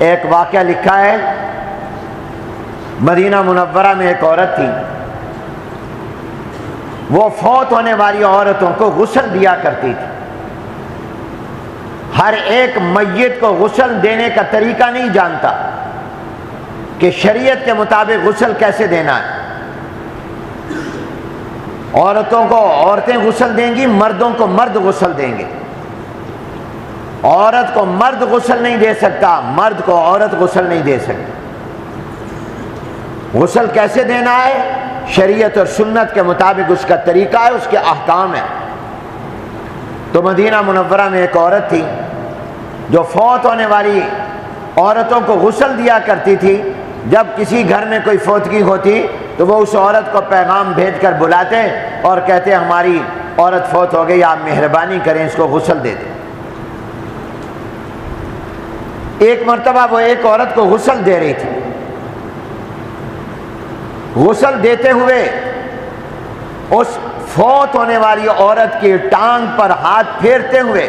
एक वाक़या लिखा है, मदीना मुनव्वरा में एक औरत थी, वो फौत होने वाली औरतों को गुस्ल दिया करती थी। हर एक मय्यत को गुस्ल देने का तरीका नहीं जानता कि शरीयत के मुताबिक गुस्ल कैसे देना है। औरतों को औरतें गुस्ल देंगी, मर्दों को मर्द गुस्ल देंगे। औरत को मर्द गुस्ल नहीं दे सकता, मर्द को औरत गुस्ल नहीं दे सकती। गुस्ल कैसे देना है, शरीयत और सुन्नत के मुताबिक उसका तरीका है, उसके अहकाम है। तो मदीना मुनव्वरा में एक औरत थी जो फौत होने वाली औरतों को गुस्ल दिया करती थी। जब किसी घर में कोई फौतगी होती तो वो उस औरत को पैगाम भेजकर बुलाते और कहते हमारी औरत फौत हो गई, आप मेहरबानी करें इसको गुस्ल दे दें। एक मर्तबा वो एक औरत को गुस्ल दे रही थी। गुस्ल देते हुए उस फौत होने वाली औरत की टांग पर हाथ फेरते हुए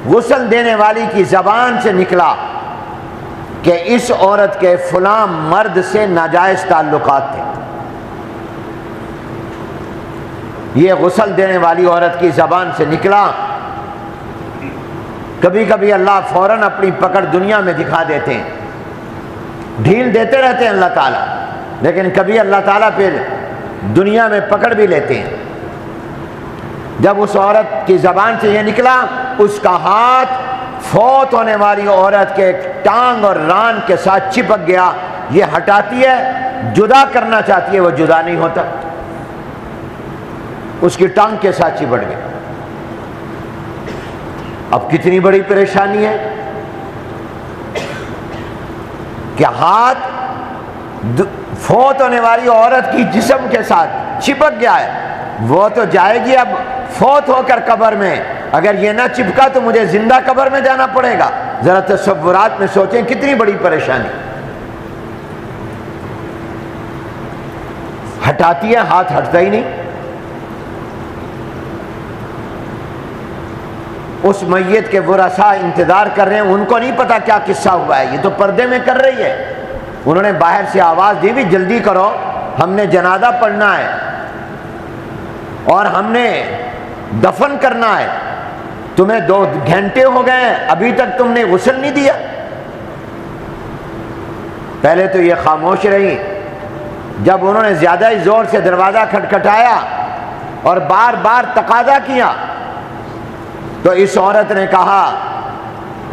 गुस्ल देने वाली की जबान से निकला कि इस औरत के फलां मर्द से नाजायज ताल्लुकात थे। ये गुस्ल देने वाली औरत की जबान से निकला। कभी कभी अल्लाह फौरन अपनी पकड़ दुनिया में दिखा देते हैं, ढील देते रहते हैं अल्लाह ताला, लेकिन कभी अल्लाह ताला फिर दुनिया में पकड़ भी लेते हैं। जब उस औरत की जबान से यह निकला, उसका हाथ फौत होने वाली औरत के टांग और रान के साथ चिपक गया। ये हटाती है, जुदा करना चाहती है, वो जुदा नहीं होता, उसकी टांग के साथ चिपट गया। अब कितनी बड़ी परेशानी है कि हाथ फौत होने वाली औरत की जिस्म के साथ चिपक गया है। वो तो जाएगी अब फौत होकर कब्र में, अगर ये ना चिपका तो मुझे जिंदा कब्र में जाना पड़ेगा। जरा तसव्वुरात में सोचें कितनी बड़ी परेशानी। हटाती है, हाथ हटता ही नहीं। उस मैयत के वरसा इंतजार कर रहे हैं, उनको नहीं पता क्या किस्सा हुआ है, ये तो पर्दे में कर रही है। उन्होंने बाहर से आवाज दी भी जल्दी करो, हमने जनाजा पढ़ना है और हमने दफन करना है। तुम्हें 2 घंटे हो गए, अभी तक तुमने गुस्ल नहीं दिया। पहले तो ये खामोश रही। जब उन्होंने ज्यादा ही जोर से दरवाजा खटखटाया और बार बार तकाजा किया तो इस औरत ने कहा,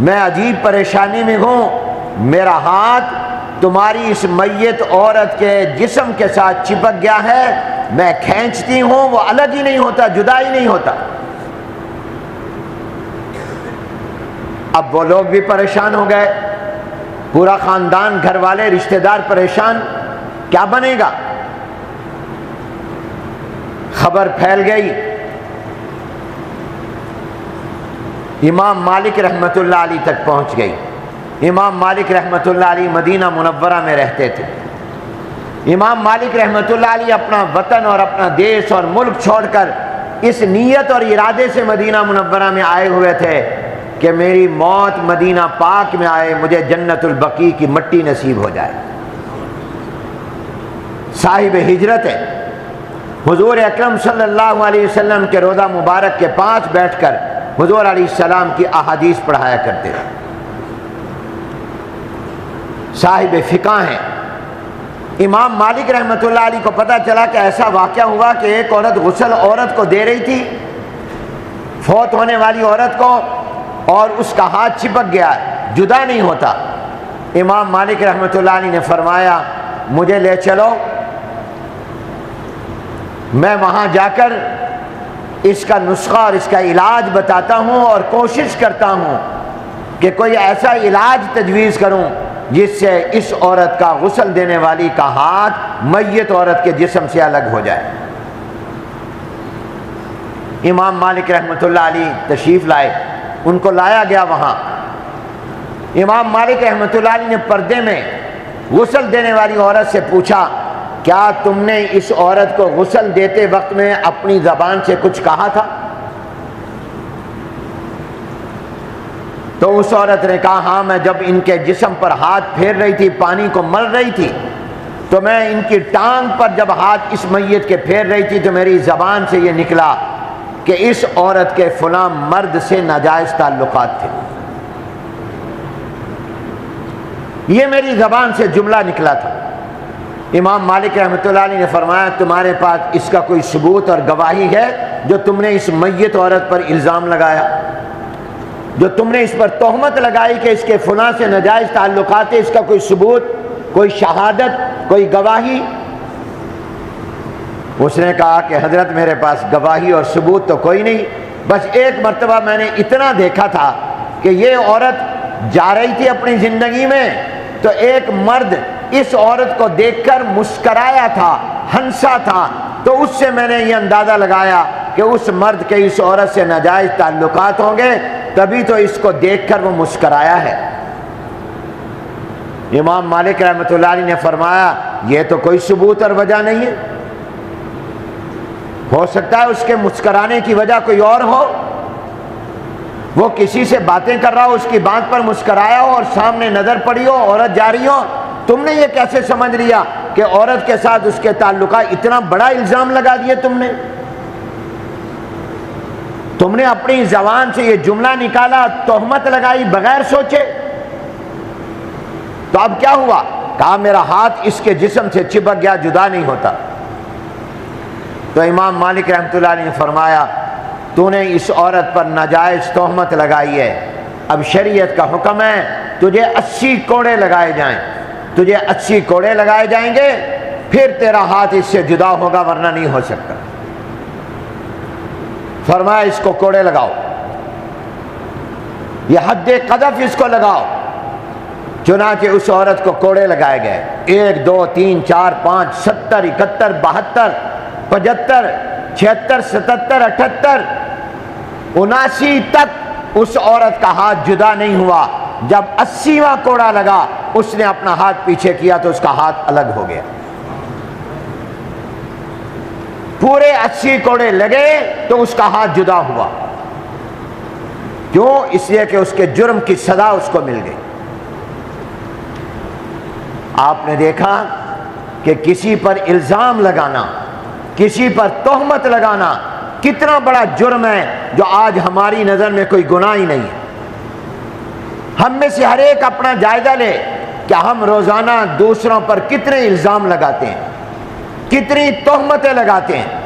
मैं अजीब परेशानी में हूं, मेरा हाथ तुम्हारी इस मैयत औरत के जिस्म के साथ चिपक गया है, मैं खींचती हूं वो अलग ही नहीं होता, जुदा ही नहीं होता। अब वो लोग भी परेशान हो गए, पूरा खानदान, घर वाले, रिश्तेदार परेशान, क्या बनेगा। खबर फैल गई। इमाम मालिक रहमतुल्लाह अलैह तक पहुंच गई। इमाम मालिक रहमतुल्लाह अलैह मदीना मुनव्वरा में रहते थे। इमाम मालिक रहमतुल्लाह अलैह अपना वतन और अपना देश और मुल्क छोड़कर इस नीयत और इरादे से मदीना मुनव्वरा में आए हुए थे कि मेरी मौत मदीना पाक में आए, मुझे जन्नतुल बकी की मट्टी नसीब हो जाए। साहिब हिजरत है। हुजूर अकरम सल्लल्लाहु अलैहि वसल्लम के रोज़ा मुबारक के पास बैठकर हुजूर अलैहिस्सलाम की अहादीस पढ़ाया करते थे। साहिब फ़िक़्ह हैं। इमाम मालिक रहमतुल्लाह अलैह को पता चला कि ऐसा वाक़या हुआ कि एक औरत गुस्ल औरत को दे रही थी, फौत होने वाली औरत को, और उसका हाथ चिपक गया, जुदा नहीं होता। इमाम मालिक रहमतुल्लाह अलैह ने फरमाया, मुझे ले चलो, मैं वहाँ जाकर इसका नुस्खा और इसका इलाज बताता हूँ और कोशिश करता हूँ कि कोई ऐसा इलाज तजवीज़ करूँ जिससे इस औरत का गुस्ल देने वाली का हाथ मैयत औरत के जिस्म से अलग हो जाए। इमाम मालिक रहमतुल्लाह अलैह तशरीफ़ लाए, उनको लाया गया वहाँ। इमाम मालिक रहमतुल्लाह अलैह ने पर्दे में गुस्ल देने वाली औरत से पूछा, क्या तुमने इस औरत को गुस्ल देते वक्त में अपनी ज़बान से कुछ कहा था? तो उस औरत ने कहा, हाँ, मैं जब इनके जिस्म पर हाथ फेर रही थी, पानी को मल रही थी, तो मैं इनकी टांग पर जब हाथ इस मैयत के फेर रही थी तो मेरी ज़बान से ये निकला कि इस औरत के फलां मर्द से नाजायज़ ताल्लुकात थे। ये मेरी ज़बान से जुमला निकला था। इमाम मालिक रहमतुल्लाह अलैह ने फरमाया, तुम्हारे पास इसका कोई सबूत और गवाही है जो तुमने इस मैयत औरत पर इल्ज़ाम लगाया, जो तुमने इस पर तोहमत लगाई कि इसके फलां से नाजायज़ ताल्लुकात है, इसका कोई सबूत, कोई शहादत, कोई गवाही? उसने कहा कि हजरत मेरे पास गवाही और सबूत तो कोई नहीं, बस एक मर्तबा मैंने इतना देखा था कि ये औरत जा रही थी अपनी ज़िंदगी में, तो एक मर्द इस औरत को देखकर मुस्कराया था, हंसा था, तो उससे मैंने ये अंदाज़ा लगाया कि उस मर्द के इस औरत से नाजायज़ ताल्लुकात होंगे, तभी तो इसको देखकर वो मुस्कराया है। इमाम मालिक रहमतुल्लाह अलैह ने फरमाया, ये तो कोई सबूत और वजह नहीं है, हो सकता है उसके मुस्कराने की वजह कोई और हो, वो किसी से बातें कर रहा हो, उसकी बात पर मुस्कराया हो और सामने नजर पड़ी हो, औरत जा रही हो, तुमने ये कैसे समझ लिया कि औरत के साथ उसके ताल्लुकात? इतना बड़ा इल्जाम लगा दिए तुमने अपनी जबान से ये जुमला निकाला, तोहमत लगाई बगैर सोचे। तो अब क्या हुआ? कहा मेरा हाथ इसके जिस्म से चिपक गया, जुदा नहीं होता। तो इमाम मालिक रहमतुल्लाह अलैह ने फरमाया, तूने इस औरत पर नाजायज़ तोहमत लगाई है, अब शरीयत का हुक्म है तुझे 80 कोड़े लगाए जाएं, तुझे 80 कोड़े लगाए जाएंगे, फिर तेरा हाथ इससे जुदा होगा, वरना नहीं हो सकता। फरमाया इसको कोड़े लगाओ, ये हद्दे कदफ इसको लगाओ। चुनांचे उस औरत को कोड़े लगाए गए, 1 2 3 4 5 70 71 72 75 76 77 78 79 तक उस औरत का हाथ जुदा नहीं हुआ। जब 80वां कोड़ा लगा, उसने अपना हाथ पीछे किया तो उसका हाथ अलग हो गया। पूरे 80 कोड़े लगे तो उसका हाथ जुदा हुआ। क्यों? इसलिए कि उसके जुर्म की सजा उसको मिल गई। आपने देखा कि किसी पर इल्जाम लगाना, किसी पर तोहमत लगाना कितना बड़ा जुर्म है, जो आज हमारी नजर में कोई गुनाह ही नहीं है। हम में से हर एक अपना जायजा ले कि हम रोजाना दूसरों पर कितने इल्जाम लगाते हैं, कितनी तोहमतें लगाते हैं।